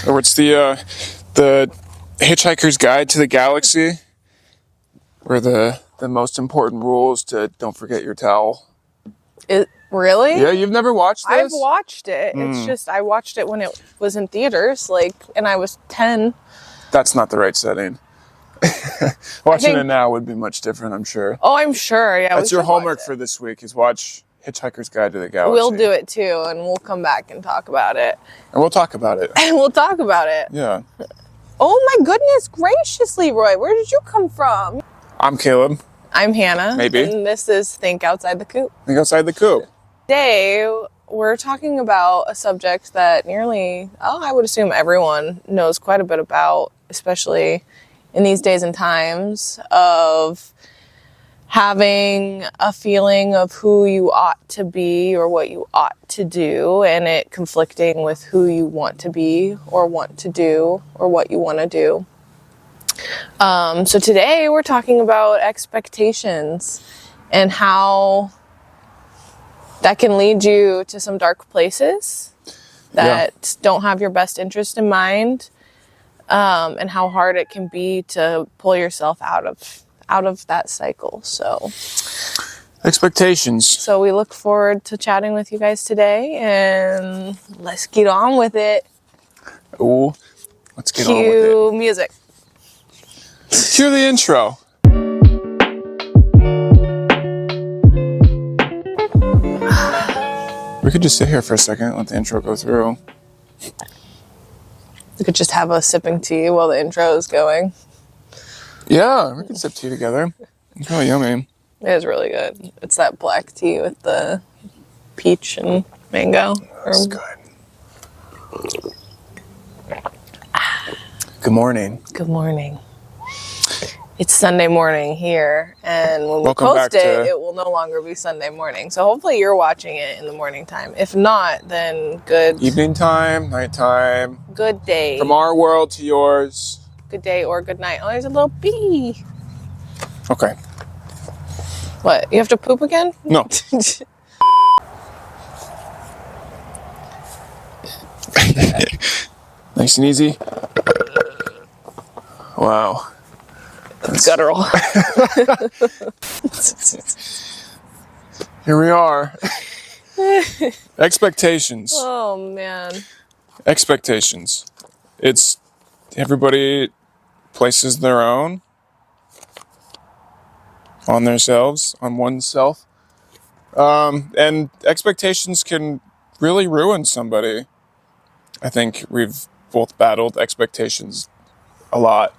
Or it's the Hitchhiker's Guide to the Galaxy, where the most important rule is to don't forget your towel. Really? Yeah, you've never watched this? I've watched it. It's just I watched it when it was in theaters, and I was 10. That's not the right setting. Watching it now would be much different, I'm sure. Oh, I'm sure. Yeah, that's your homework for this week, is watch Hitchhiker's Guide to the Galaxy. We'll do it too, and we'll come back and talk about it. And we'll talk about it. Yeah. Oh my goodness gracious, Leroy. Where did you come from? I'm Caleb. I'm Hannah. Maybe. And this is Think Outside the Coop. Think Outside the Coop. Today, we're talking about a subject that I would assume everyone knows quite a bit about, especially in these days and times, of having a feeling of who you ought to be or what you ought to do, and it conflicting with who you want to be or want to do or what you want to do. So today we're talking about expectations and how that can lead you to some dark places that don't have your best interest in mind, and how hard it can be to pull yourself out of that cycle. So expectations. So we look forward to chatting with you guys today, and let's get on with it. Ooh, let's get on with it. Cue music. Cue the intro. We could just sit here for a second, let the intro go through. We could just have a sipping tea while the intro is going. Yeah, we could sip tea together. It's really yummy. It is really good. It's that black tea with the peach and mango. That's good. Good morning. Good morning. It's Sunday morning here, and when we Welcome post back it, to- it will no longer be Sunday morning. So hopefully you're watching it in the morning time. If not, then good Evening time, nighttime. good day. From our world to yours. Good day or good night. Oh, there's a little bee. Okay. What? You have to poop again? No. Nice and easy. Wow. That's guttural. Here we are. Expectations. Oh, man. Expectations. It's everybody places their own on themselves, on oneself. And expectations can really ruin somebody. I think we've both battled expectations a lot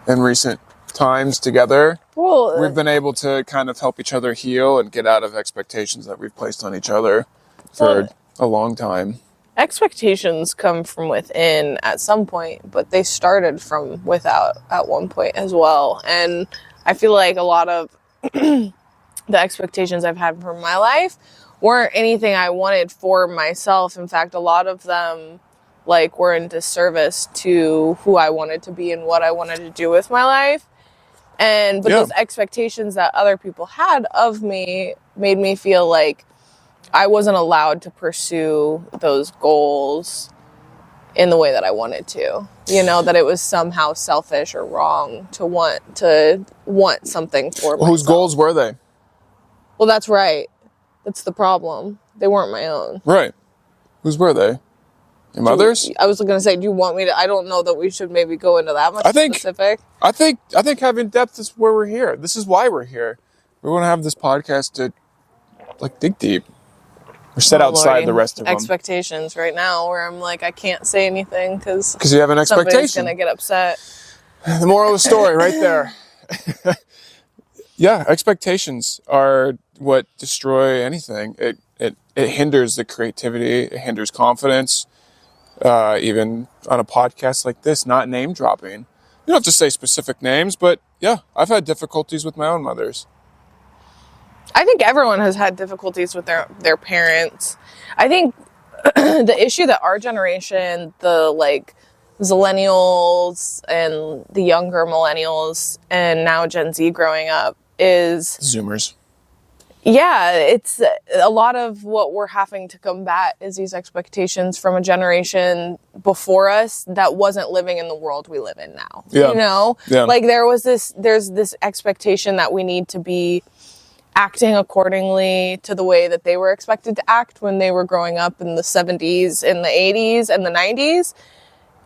in recent times together. Well, We've been able to kind of help each other heal and get out of expectations that we've placed on each other for a long time. expectations come from within at some point, but they started from without at one point as well. And I feel like a lot of the expectations I've had for my life weren't anything I wanted for myself. In fact, a lot of them were in disservice to who I wanted to be and what I wanted to do with my life. But those expectations that other people had of me made me feel like I wasn't allowed to pursue those goals in the way that I wanted to. That it was somehow selfish or wrong to want something for myself. Whose goals were they? Well, that's right. That's the problem. They weren't my own. Right. Whose were they? Your mother's? I was going to say, do you want me to? I don't know that we should maybe go into that much specific. I think having depth is where we're here. This is why we're here. We want to have this podcast to dig deep. We're set outside Lordy. The rest of them. Expectations right now, where I'm like, I can't say anything because you have an expectation. Somebody's going to get upset. The moral of the story right there. Yeah, expectations are what destroy anything. It hinders the creativity. It hinders confidence. Even on a podcast like this, not name dropping. You don't have to say specific names, but yeah, I've had difficulties with my own mothers. I think everyone has had difficulties with their parents. I think the issue that our generation, the Zillennials and the younger millennials and now Gen Z growing up is Zoomers. Yeah, it's a lot of what we're having to combat is these expectations from a generation before us that wasn't living in the world we live in now. Yeah. You know? Yeah. Like there's this expectation that we need to be acting accordingly to the way that they were expected to act when they were growing up in the 70s, in the 80s, and the 90s.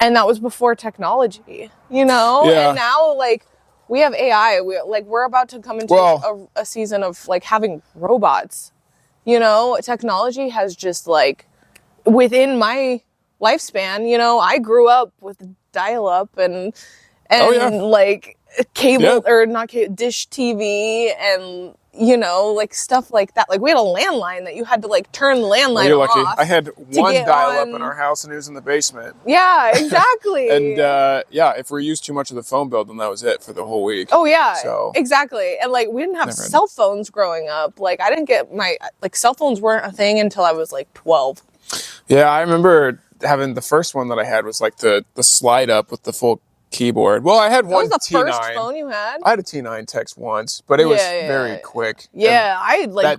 And that was before technology, you know? Yeah. And now, like, we have AI. We're about to come into a season of, like, having robots. You know? Technology has just, like, within my lifespan, you know, I grew up with dial-up and like, cable, or not cable, dish TV and, you know, like, stuff like that. Like, we had a landline that you had to, like, turn the landline You're off. lucky. I had one dial-up in our house, and it was in the basement. Yeah, exactly. And, if we used too much of the phone bill, then that was it for the whole week. Oh, yeah, so, exactly. And, like, we didn't have cell phones growing up. Like, I didn't get cell phones weren't a thing until I was, like, 12. Yeah, I remember having the first one that I had was, like, the slide up with the full keyboard. Well, I had one T9. That was the first phone you had? I had a T9 text once, but it was very quick. Yeah,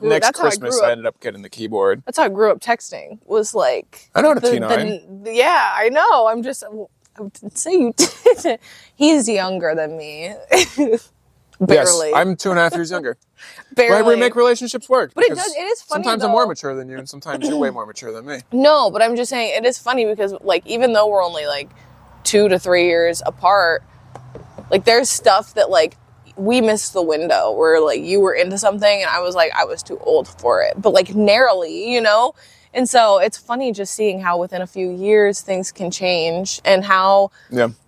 next Christmas I ended up getting the keyboard. That's how I grew up texting. Was like I know what a T9. Yeah, I know. I would say you did. He's younger than me. Barely. Yes, I'm 2.5 years younger. Barely. Why we make relationships work? But it is funny. Sometimes I'm more mature than you, and sometimes you're way more mature than me. No, but I'm just saying it is funny because, like, even though we're only like 2 to 3 years apart, like, there's stuff that, like, we missed the window where, like, you were into something and I was like, I was too old for it, but, like, narrowly, you know? And so it's funny just seeing how within a few years things can change, and how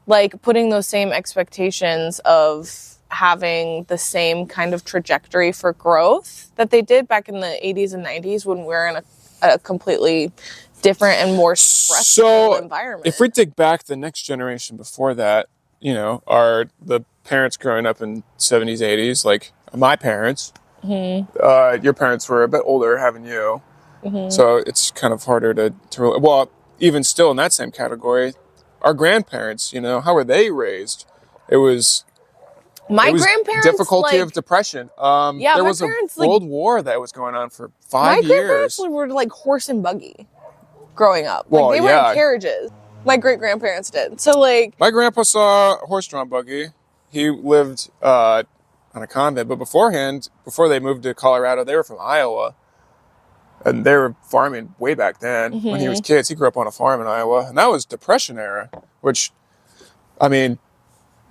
like putting those same expectations of having the same kind of trajectory for growth that they did back in the 80s and 90s when we're in a completely different and more stressful environment. If we dig back the next generation before that, you know, are the parents growing up in 70s, 80s, like my parents. Mm-hmm. Your parents were a bit older, having you. Mm-hmm. So it's kind of harder to well, even still in that same category, our grandparents, you know, how were they raised? It was grandparents, difficulty of depression. There was a World War that was going on for 5 years. My grandparents were like horse and buggy growing up. Well, they were in carriages. My great grandparents did. So, like, my grandpa saw a horse-drawn buggy. He lived on a convent, but before they moved to Colorado, they were from Iowa. And they were farming way back then. When he was kids, he grew up on a farm in Iowa. And that was Depression era, which, I mean,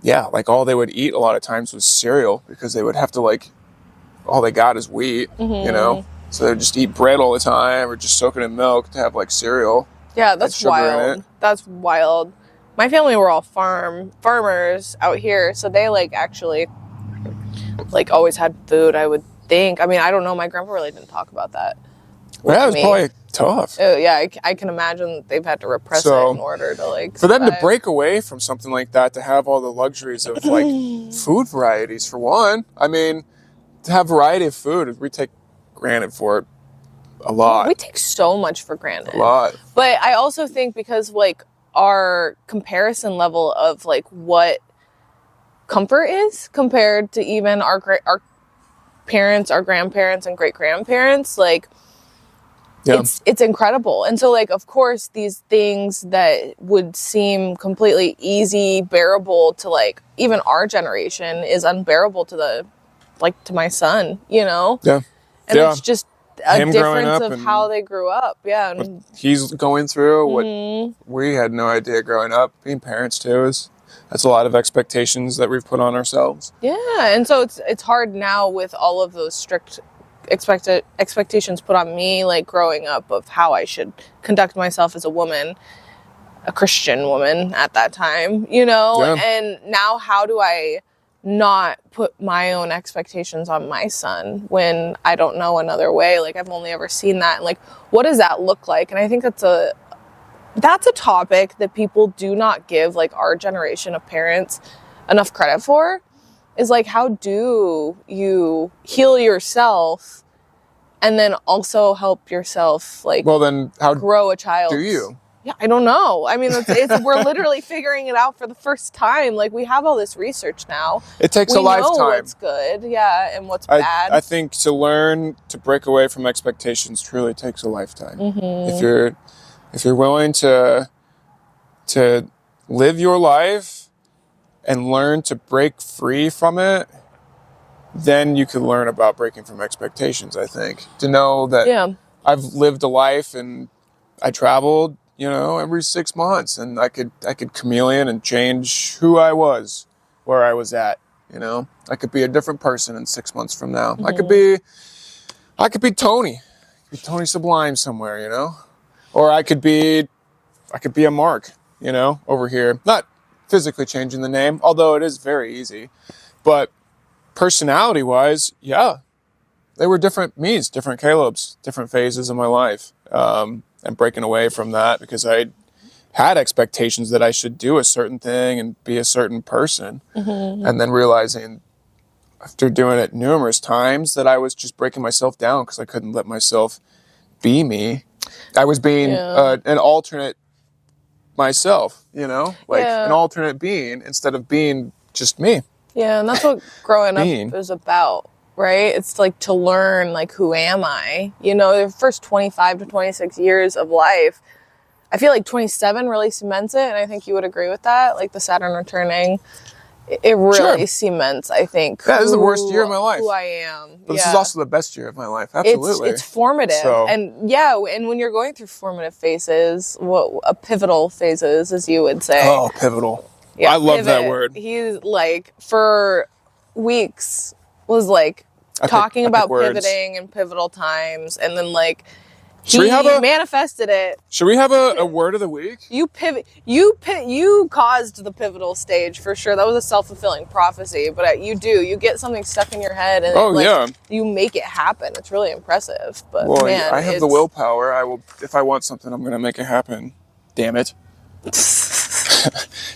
yeah, like, all they would eat a lot of times was cereal, because they would have to, like, all they got is wheat, you know? So they would just eat bread all the time, or just soak it in milk to have, like, cereal. Yeah, that's wild. That's wild. My family were all farmers out here. So they, like, actually, like, always had food, I would think. I mean, I don't know. My grandpa really didn't talk about that. Well, that was probably tough. Oh, yeah, I can imagine they've had to repress it in order to, like, for them to break away from something like that, to have all the luxuries of, like, food varieties, for one. I mean, to have variety of food, we take granted for it a lot. We take so much for granted. A lot. But I also think because, like, our comparison level of, like, what comfort is compared to even our parents, our grandparents, and great-grandparents, like, it's incredible. And so, like, of course, these things that would seem completely easy, bearable to, like, even our generation is unbearable to my son, you know? Yeah. And it's just a difference of how they grew up. Yeah. And he's going through what we had no idea growing up. Being parents, too, that's a lot of expectations that we've put on ourselves. Yeah. And so it's hard now with all of those strict expectations put on me, like, growing up, of how I should conduct myself as a woman, a Christian woman at that time, you know? Yeah. And now how do I not put my own expectations on my son when I don't know another way? Like, I've only ever seen that. And, like, what does that look like? And I think that's a topic that people do not give, like, our generation of parents enough credit for. Is, like, how do you heal yourself and then also help yourself, like, well, then how grow a child? Do you? Yeah, I don't know. I mean, it's we're literally figuring it out for the first time. Like, we have all this research now. It takes a lifetime. We know what's good, yeah, and what's bad. I think to learn to break away from expectations truly takes a lifetime. Mm-hmm. If you're willing to live your life and learn to break free from it, then you can learn about breaking from expectations, I think. To know that I've lived a life and I traveled, every 6 months, and I could chameleon and change who I was, where I was at, I could be a different person in 6 months from now. Mm-hmm. I could be Tony Sublime somewhere, or I could be a Mark, over here. Not physically changing the name, although it is very easy, but personality-wise, yeah, they were different me's, different Caleb's, different phases of my life, and breaking away from that because I had expectations that I should do a certain thing and be a certain person, and then realizing after doing it numerous times that I was just breaking myself down because I couldn't let myself be me. I was being an alternate myself, an alternate being instead of being just me. Yeah, and that's what growing up is about, right? It's like to learn, like, who am I? The first 25 to 26 years of life, I feel like 27 really cements it, and I think you would agree with that. Like, the Saturn returning, it really cements, I think. Yeah, this is the worst year of my life. Who I am. But this is also the best year of my life, absolutely. It's formative. And when you're going through formative phases, pivotal phases, as you would say. Oh, pivotal. Yeah, I love that word. He's like, for weeks, was like talking about pivoting and pivotal times, and then like he manifested it. Should we have a word of the week? You caused the pivotal stage for sure. That was a self-fulfilling prophecy, but you get something stuck in your head, and you make it happen. It's really impressive. But man, I have the willpower. I will. If I want something, I'm going to make it happen. Damn it.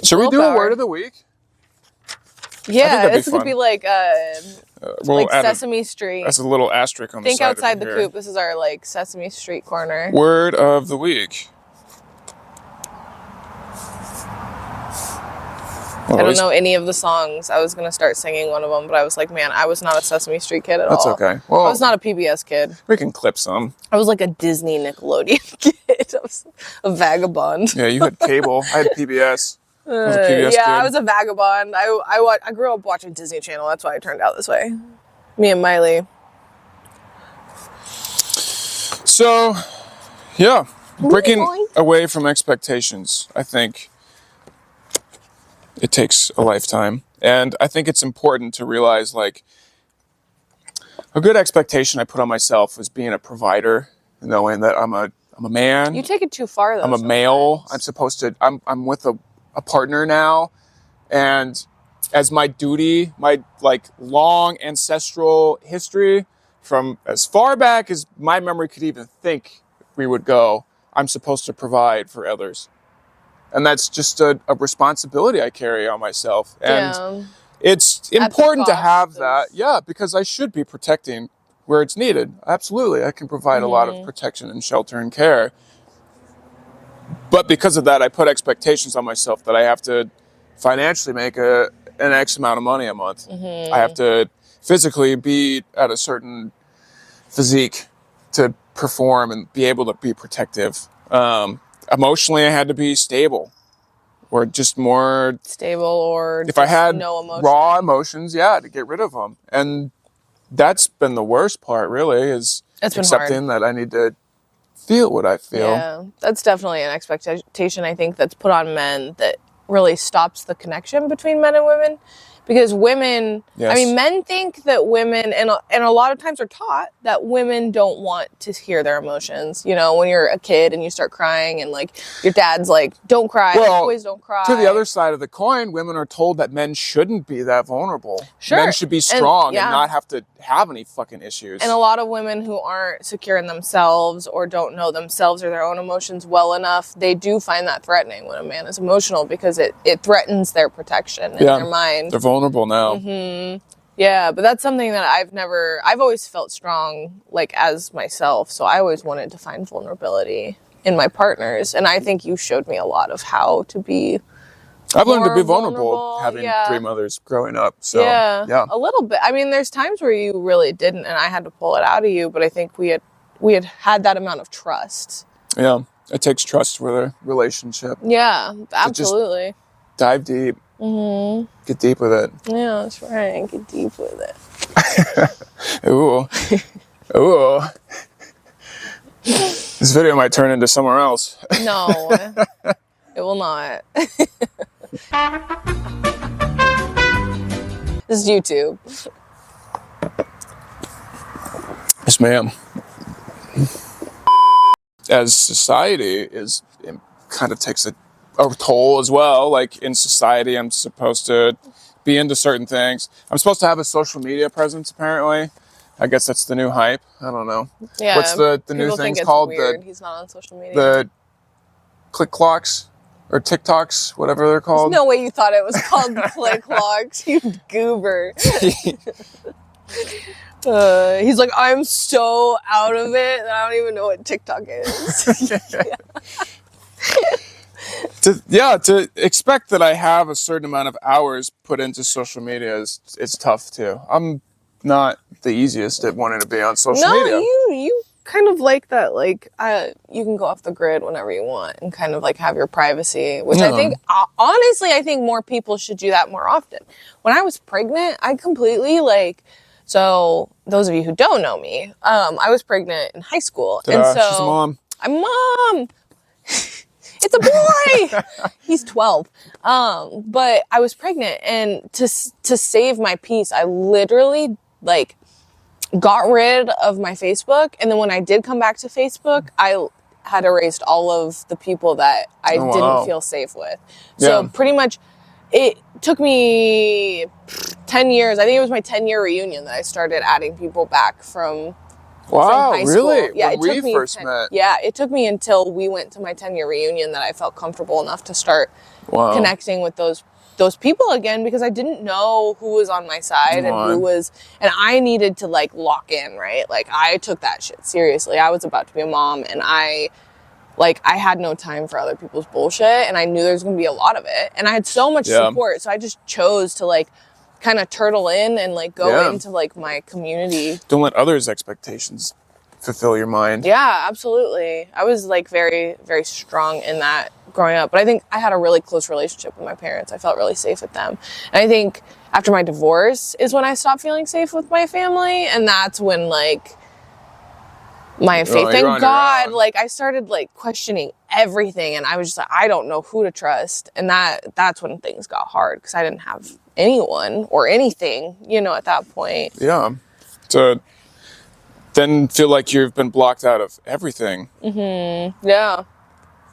Should we do a word of the week? Yeah, this could be like Sesame Street. That's a little asterisk on the side. Think outside the coop. This is our like Sesame Street corner. Word of the week. I don't know any of the songs. I was going to start singing one of them, but I was like, man, I was not a Sesame Street kid at all. That's okay. Well, I was not a PBS kid. We can clip some. I was like a Disney Nickelodeon kid. I was a vagabond. Yeah, you had cable. I had PBS. I was a PBS kid. I was a vagabond. I grew up watching Disney Channel. That's why I turned out this way. Me and Miley. So, yeah, breaking away from expectations, I think it takes a lifetime. And I think it's important to realize, like, a good expectation I put on myself was being a provider, knowing that I'm a man. You take it too far, though. I'm a male. I'm supposed to, I'm with a partner now. And as my duty, my, like, long ancestral history from as far back as my memory could even think we would go, I'm supposed to provide for others. And that's just a responsibility I carry on myself. And it's important to have that. Yeah, because I should be protecting where it's needed. Absolutely. I can provide a lot of protection and shelter and care. But because of that, I put expectations on myself that I have to financially make an X amount of money a month. I have to physically be at a certain physique to perform and be able to be protective. Emotionally, I had to be stable, or just more stable, or if I had no emotion. Raw emotions, to get rid of them. And that's been the worst part, really, is accepting that I need to feel what I feel. Yeah, that's definitely an expectation, I think, that's put on men that really stops the connection between men and women. Because women, I mean, men think that women, and a lot of times are taught that women don't want to hear their emotions. You know, when you're a kid and you start crying and, like, your dad's like, don't cry, boys don't cry. To the other side of the coin, women are told that men shouldn't be that vulnerable. Sure. Men should be strong and not have to have any fucking issues. And a lot of women who aren't secure in themselves or don't know themselves or their own emotions well enough, they do find that threatening when a man is emotional, because it threatens their protection in their mind. They're vulnerable now. Yeah, but that's something that I've always felt strong, like, as myself. So I always wanted to find vulnerability. in my partners. And I think you showed me a lot of how to be I've learned to be more vulnerable having yeah. 3 mothers growing up. So, yeah, a little bit. I mean, there's times where you really didn't, and I had to pull it out of you. But I think we had that amount of trust. Yeah, it takes trust with a relationship. Yeah, absolutely. Dive deep. Mm-hmm. Get deep with it. Yeah, that's right. Get deep with it. Ooh. Ooh. This video might turn into somewhere else. No, it will not. This is YouTube. Yes, ma'am. As society it kind of takes a toll as well. Like in society, I'm supposed to be into certain things. I'm supposed to have a social media presence, apparently. I guess that's the new hype. I don't know. Yeah. What's the new things called? Weird. He's not on social media. The click clocks or TikToks, whatever they're called. There's no way you thought it was called click clocks, you goober. He's like, I'm so out of it that I don't even know what TikTok is. To expect that I have a certain amount of hours put into social media is tough too. I'm not the easiest at wanting to be on social media. No, you kind of like that, like you can go off the grid whenever you want and kind of like have your privacy, which I think, honestly, I think more people should do that more often. When I was pregnant, I completely so those of you who don't know me, I was pregnant in high school. And so she's a mom. I'm mom. It's a boy. He's 12. But I was pregnant, and to save my peace, I literally got rid of my Facebook. And then when I did come back to Facebook, I had erased all of the people that I didn't feel safe with. So pretty much it took me 10 years. I think it was my 10-year reunion that I started adding people back from high school. Really? Yeah, when we first met. Yeah, it took me until we went to my 10-year reunion that I felt comfortable enough to start connecting with those people again, because I didn't know who was on my side and I needed to lock in, right? I took that shit seriously. I was about to be a mom, and I had no time for other people's bullshit, and I knew there was going to be a lot of it, and I had so much support, so I just chose to kind of turtle in and go into my community. Don't let others' expectations fulfill your mind. Yeah, absolutely. I was very, very strong in that growing up, but I think I had a really close relationship with my parents. I felt really safe with them. And I think after my divorce is when I stopped feeling safe with my family, and that's when my faith, thank God, I started questioning everything, and I was just I don't know who to trust, and that's when things got hard, because I didn't have anyone or anything, at that point. Yeah. So then feel like you've been blocked out of everything. Mm-hmm. Yeah.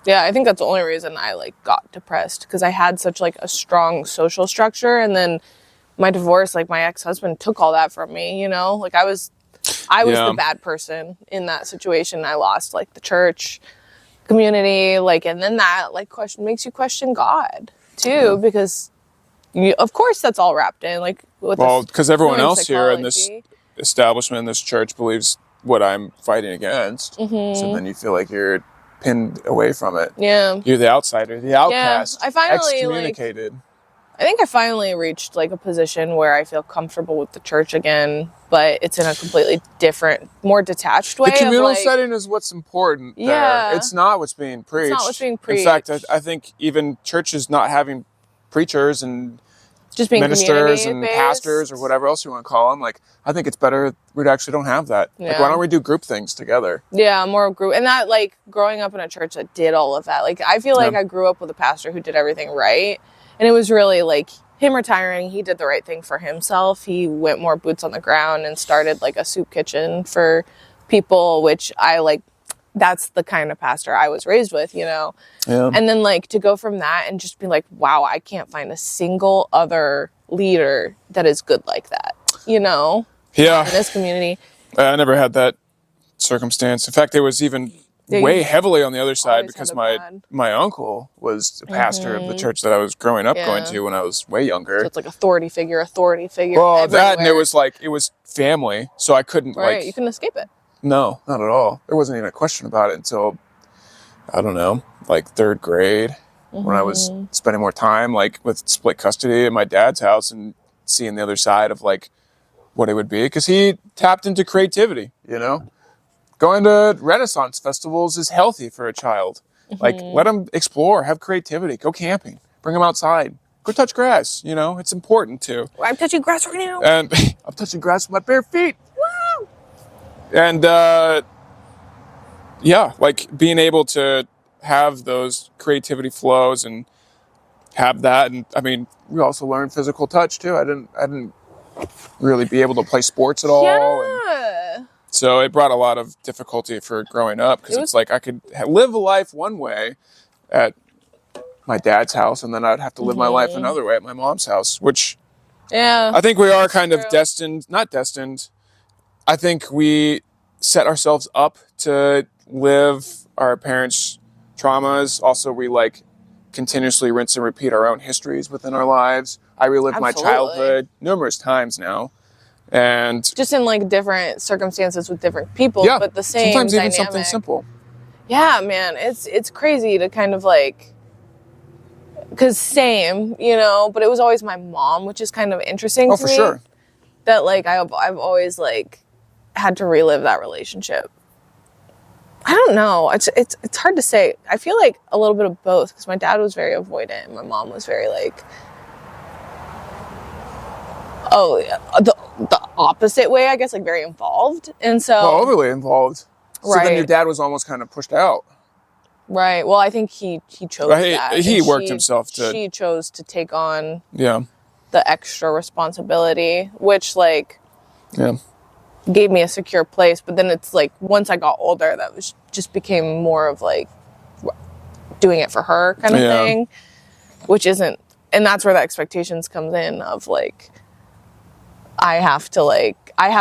Yeah, I think that's the only reason I got depressed, because I had such a strong social structure, and then my divorce, my ex-husband took all that from me, I was the bad person in that situation. I lost the church community, and then that makes you question God too, because of course that's all wrapped in because everyone else here in this establishment, in this church, believes what I'm fighting against. Mm-hmm. So then you feel like you're pinned away from it. Yeah, you're the outsider, the outcast. Yeah, I finally excommunicated. I think I finally reached a position where I feel comfortable with the church again, but it's in a completely different, more detached way. The communal setting is what's important. Yeah, there. It's not what's being preached. It's not what's being preached. In fact, I think even churches not having preachers and just being ministers and pastors or whatever else you want to call them, I think it's better we actually don't have that. Yeah. Why don't we do group things together? Yeah, more group. And that growing up in a church that did all of that, I feel I grew up with a pastor who did everything right. And it was really him retiring, he did the right thing for himself. He went more boots on the ground and started a soup kitchen for people, which I that's the kind of pastor I was raised with, Yeah. And then to go from that and just be wow, I can't find a single other leader that is good like that, Yeah. In this community. I never had that circumstance. In fact, it was even way heavily on the other side, because my uncle was a pastor of the church that I was growing up going to when I was way younger. So it's authority figure. Well, everywhere. that, and it was family, so I couldn't you couldn't escape it. No, not at all. There wasn't even a question about it until I don't know, like 3rd grade, when I was spending more time like with split custody at my dad's house and seeing the other side of like what it would be, because he tapped into creativity, going to Renaissance festivals is healthy for a child. Like, let them explore, have creativity, go camping, bring them outside, go touch grass. It's important too. I'm touching grass right now. And I'm touching grass with my bare feet. Wow. And yeah, like being able to have those creativity flows and have that. And I mean, we also learned physical touch too. I didn't really be able to play sports at all. Yeah. And so it brought a lot of difficulty for growing up, because it's like I could live a life one way at my dad's house, and then I'd have to live my life another way at my mom's house, which I think we are kind of not destined. I think we set ourselves up to live our parents' traumas. Also, we like continuously rinse and repeat our own histories within our lives. I relived my childhood numerous times now. And just in like different circumstances with different people, but the same sometimes even dynamic. something simple. Yeah, man, it's crazy to kind of like, because same, but it was always my mom, which is kind of interesting to me. Sure. That like I've always like had to relive that relationship. I don't know. It's hard to say. I feel like a little bit of both, because my dad was very avoidant and my mom was very like, the opposite way, I guess, like very involved. And so overly involved. So then your dad was almost kind of pushed out. Right. Well, I think he chose that. He worked himself to... She chose to take on the extra responsibility, which like gave me a secure place. But then it's like once I got older, that was just became more of like doing it for her kind of thing, which isn't... And that's where the expectations comes in of like, I have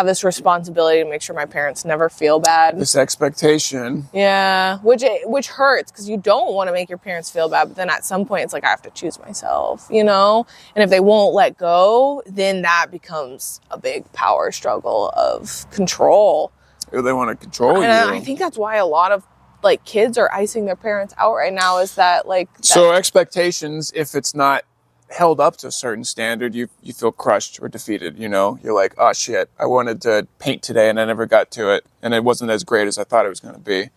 this responsibility to make sure my parents never feel bad. This expectation. Yeah, which hurts, because you don't want to make your parents feel bad, but then at some point it's like I have to choose myself, And if they won't let go, then that becomes a big power struggle of control. They want to control you. And I think that's why a lot of like kids are icing their parents out right now, is that like... So expectations, if it's not held up to a certain standard, you feel crushed or defeated. You're like, oh shit, I wanted to paint today and I never got to it, and it wasn't as great as I thought it was going to be.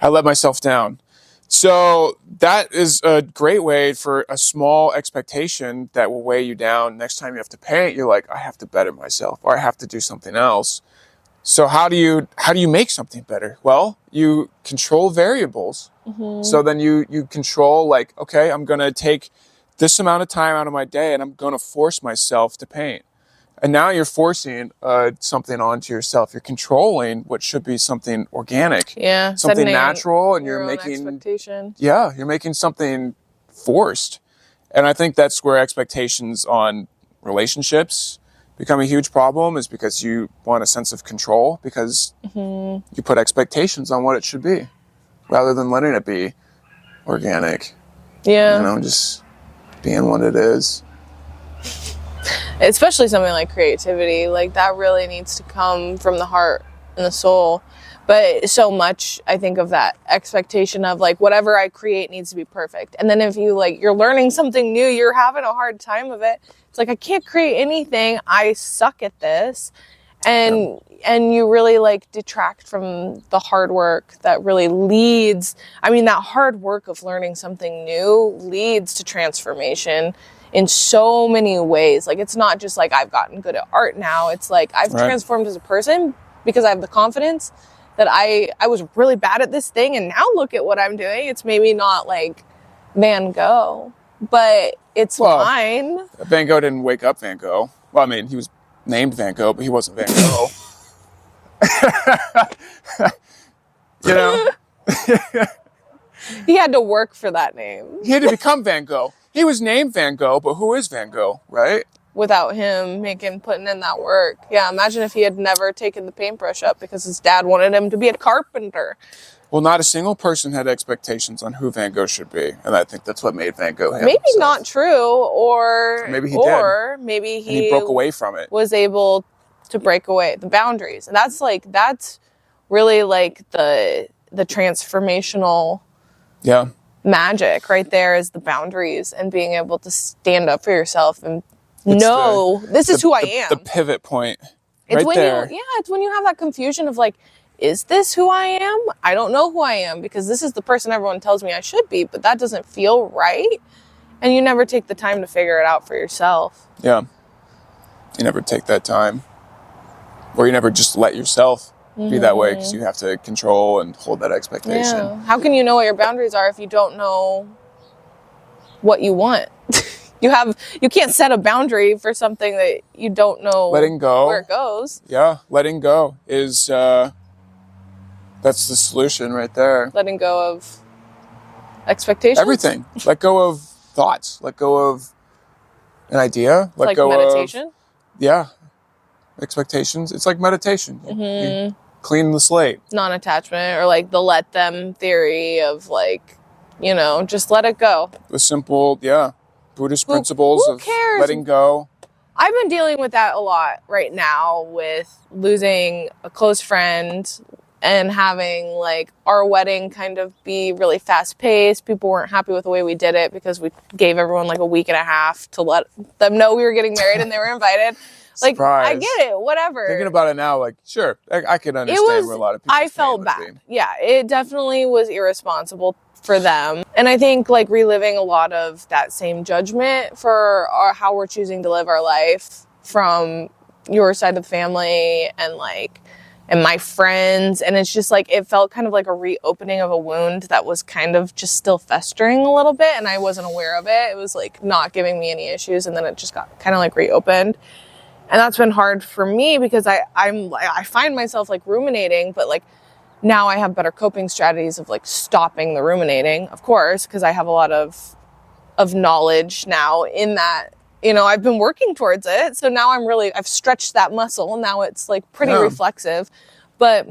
I let myself down. So that is a great way for a small expectation that will weigh you down. Next time you have to paint, you're like, I have to better myself, or I have to do something else. So how do you make something better? Well, you control variables. So then you control, like, okay, I'm going to take this amount of time out of my day and I'm going to force myself to paint. And now you're forcing something onto yourself. You're controlling what should be something organic, something natural, and you're making expectation. Yeah, you're making something forced. And I think that's where expectations on relationships become a huge problem, is because you want a sense of control, because you put expectations on what it should be rather than letting it be organic. Yeah. Just being what it is. Especially something like creativity, like that really needs to come from the heart and the soul. But so much, I think, of that expectation of like, whatever I create needs to be perfect. And then if you like, you're learning something new, you're having a hard time of it. It's like, I can't create anything. I suck at this. And you really like detract from the hard work that really leads. I mean, that hard work of learning something new leads to transformation in so many ways. Like, it's not just like I've gotten good at art now. It's like I've transformed as a person because I have the confidence that I was really bad at this thing, and now look at what I'm doing. It's maybe not like Van Gogh, but it's fine. Van Gogh didn't wake up Van Gogh. Well, I mean, he was named Van Gogh, but he wasn't Van Gogh. He had to work for that name. He had to become Van Gogh. He was named Van Gogh, but who is Van Gogh, right? Without him putting in that work. Yeah, imagine if he had never taken the paintbrush up because his dad wanted him to be a carpenter. Well, not a single person had expectations on who Van Gogh should be, and I think that's what made Van Gogh him. Maybe not true, or maybe he did. Or maybe he broke away from it. Was able to break away the boundaries, and that's really like the transformational Yeah. magic right there is the boundaries and being able to stand up for yourself and It's know this is who I am. The pivot point. It's right when there. it's when you have that confusion of like, is this who I am? I don't know who I am because this is the person everyone tells me I should be, but that doesn't feel right. And you never take the time to figure it out for yourself. Yeah. You never take that time. Or you never just let yourself be that way because you have to control and hold that expectation. Yeah. How can you know what your boundaries are if you don't know what you want? You can't set a boundary for something that you don't know letting go, where it goes. Yeah, letting go is that's the solution right there. Letting go of expectations. Everything. Let go of thoughts. Let go of an idea. Let like go meditation. of expectations. It's like meditation. You clean the slate. Non-attachment, or like the let them theory of like, just let it go. The simple, Buddhist principles who of cares? letting go. I've been dealing with that a lot right now with losing a close friend and having like our wedding kind of be really fast paced. People weren't happy with the way we did it because we gave everyone like a week and a half to let them know we were getting married and they were invited. Like, Surprise. I get it, whatever. Thinking about it now, like, sure, I can understand where a lot of people. I felt bad. Yeah, it definitely was irresponsible for them. And I think like reliving a lot of that same judgment for how we're choosing to live our life from your side of the family and my friends. And it's just like, it felt kind of like a reopening of a wound that was kind of just still festering a little bit. And I wasn't aware of it. It was like not giving me any issues. And then it just got kind of like reopened. And that's been hard for me because I find myself like ruminating, but like now I have better coping strategies of like stopping the ruminating, of course, because I have a lot of knowledge now in that, I've been working towards it. So now I've stretched that muscle. Now it's like pretty reflexive, but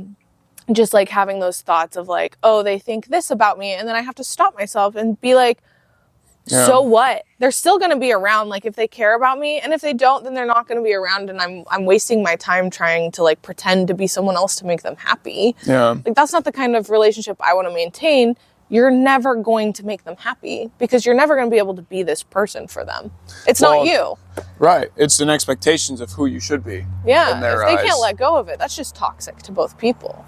just like having those thoughts of like, oh, they think this about me. And then I have to stop myself and be like, so what? They're still going to be around, like, if they care about me. And if they don't, then they're not going to be around. And I'm wasting my time trying to, like, pretend to be someone else to make them happy. Yeah. Like, that's not the kind of relationship I want to maintain. You're never going to make them happy because you're never going to be able to be this person for them. It's not you. Right. It's an expectations of who you should be. Yeah. In their if they eyes. can't let go of it, that's just toxic to both people.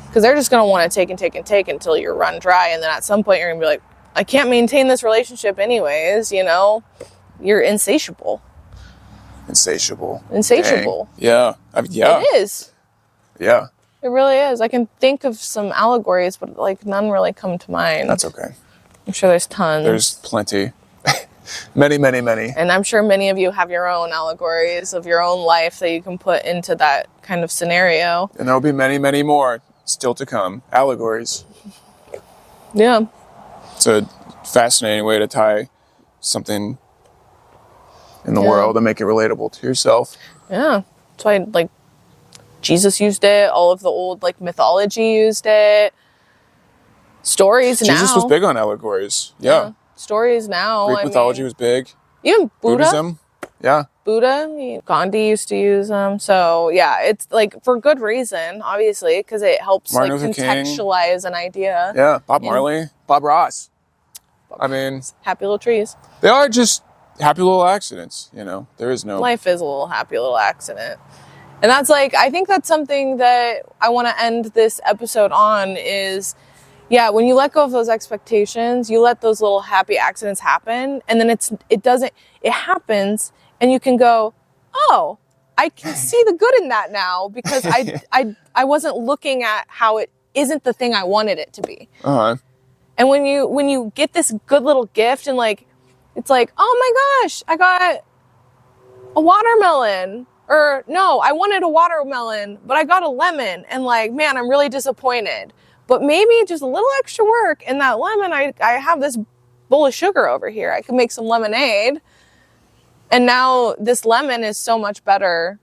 Because they're just going to want to take and take and take until you're run dry. And then at some point, you're going to be like, I can't maintain this relationship anyways, You're insatiable. Insatiable. Insatiable. Dang. Yeah. Yeah. It is. Yeah. It really is. I can think of some allegories, but like none really come to mind. That's okay. I'm sure there's tons. There's plenty. Many, many, many. And I'm sure many of you have your own allegories of your own life that you can put into that kind of scenario. And there'll be many, many more still to come. Allegories. Yeah. It's a fascinating way to tie something in the world and make it relatable to yourself. Yeah. That's why, like, Jesus used it. All of the old, like, mythology used it. Stories now. Jesus was big on allegories. Yeah. Stories now. Greek mythology was big. Even Buddha. Buddhism. Yeah. Buddha, Gandhi used to use them. So, yeah, it's, like, for good reason, obviously, because it helps, Martin like, Luther contextualize an idea. Yeah. Bob Marley. Bob Ross. I mean, happy little trees. They are just happy little accidents, There is no... Life is a little happy little accident. And that's like, I think that's something that I want to end this episode on is, when you let go of those expectations, you let those little happy accidents happen. And then it happens and you can go, oh, I can see the good in that now because I wasn't looking at how it isn't the thing I wanted it to be. Uh-huh. And when you get this good little gift and like, it's like, oh my gosh, I got a watermelon. Or no, I wanted a watermelon, but I got a lemon. And like, man, I'm really disappointed. But maybe just a little extra work in that lemon, I have this bowl of sugar over here. I could make some lemonade. And now this lemon is so much better.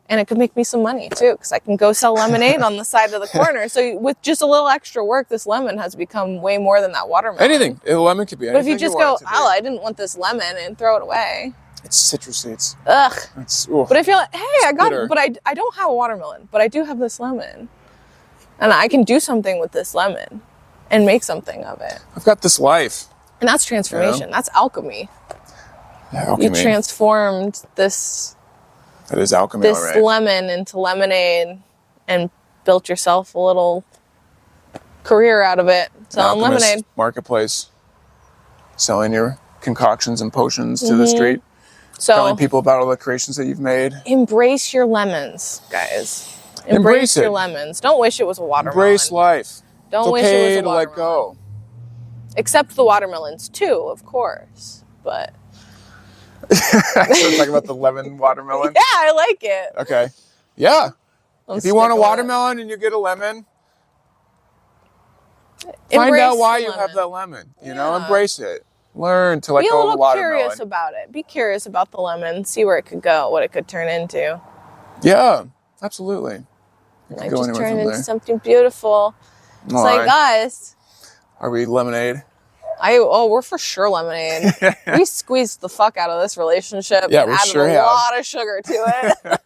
And it could make me some money too, because I can go sell lemonade on the side of the corner. So with just a little extra work, this lemon has become way more than that watermelon. Anything. A lemon could be anything. But if you just go, oh, I didn't want this lemon and throw it away. It's citrusy. Ugh. But if you're like, hey, I got bitter. it, but I don't have a watermelon, but I do have this lemon. And I can do something with this lemon. and make something of it. I've got this life. And that's transformation. That's alchemy. Alchemy. You transformed this That is alchemy, all right. lemon into lemonade and built yourself a little career out of it. Selling lemonade. Marketplace. Selling your concoctions and potions to the street. So telling people about all the creations that you've made. embrace your lemons, guys. Embrace your it. lemons. Don't wish it was a watermelon. Embrace life. Don't it's wish okay it was a to watermelon. let go. Except the watermelons too, of course. But So talking about the lemon watermelon. yeah, I like it. Okay. Yeah. I'm If you want a sticking with it. watermelon and you get a lemon, find Embrace out why the you have lemon. that lemon. You know, Yeah. embrace it. Learn to let Be a go of the little watermelon. curious about it. Be curious about the lemon. See where it could go, what it could turn into. Yeah, absolutely. It Might could go just anywhere turn from into there. something beautiful. It's All like, right. guys, Are we lemonade? we're for sure lemonade. We squeezed the fuck out of this relationship. Yeah, and we added sure a have. lot of sugar to it.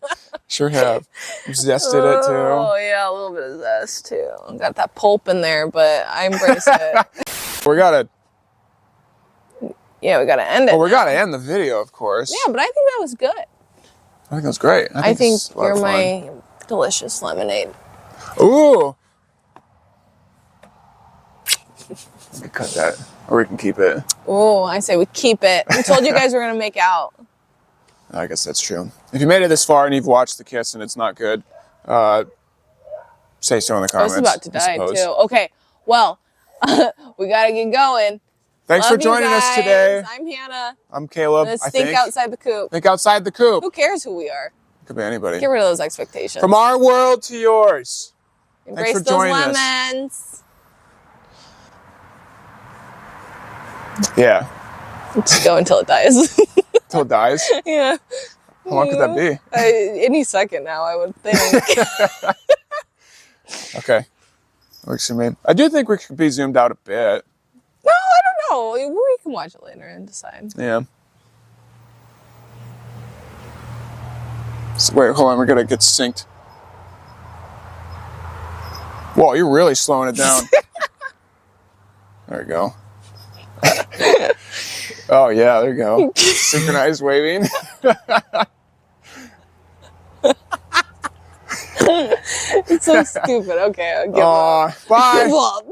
Sure have. You zested it too. Oh yeah, a little bit of zest too. Got that pulp in there, but I embrace it. We gotta. Yeah, we gotta end it. Well, we now. gotta end the video, of course. Yeah, but I think that was good. I think that was great. I think it's a lot you're of fun. my delicious lemonade. Ooh. We can cut that, or we can keep it. Oh, I say we keep it. We told you guys we're gonna make out. I guess that's true. If you made it this far and you've watched the kiss and it's not good, say so in the I comments. was about to die too. Okay, well, we gotta get going. Thanks Love for joining you us guys. today. I'm Hannah. I'm Caleb. Let's I think think. outside the coop. Think outside the coop. Who cares who we are? Could be anybody. Get rid of those expectations. From our world to yours. Embrace for those joining us. lemons. Yeah. Just go until it dies. Till it dies. Yeah. How long could that be? Any second now, I would think. Okay. Works for me. I do think we could be zoomed out a bit. No, I don't know. We can watch it later and decide. Yeah. So wait, hold on. We're going to get synced. Whoa, you're really slowing it down. There we go. Oh, yeah, there you go. Synchronized waving. It's so stupid. Okay, I'll give up. Bye. Give up.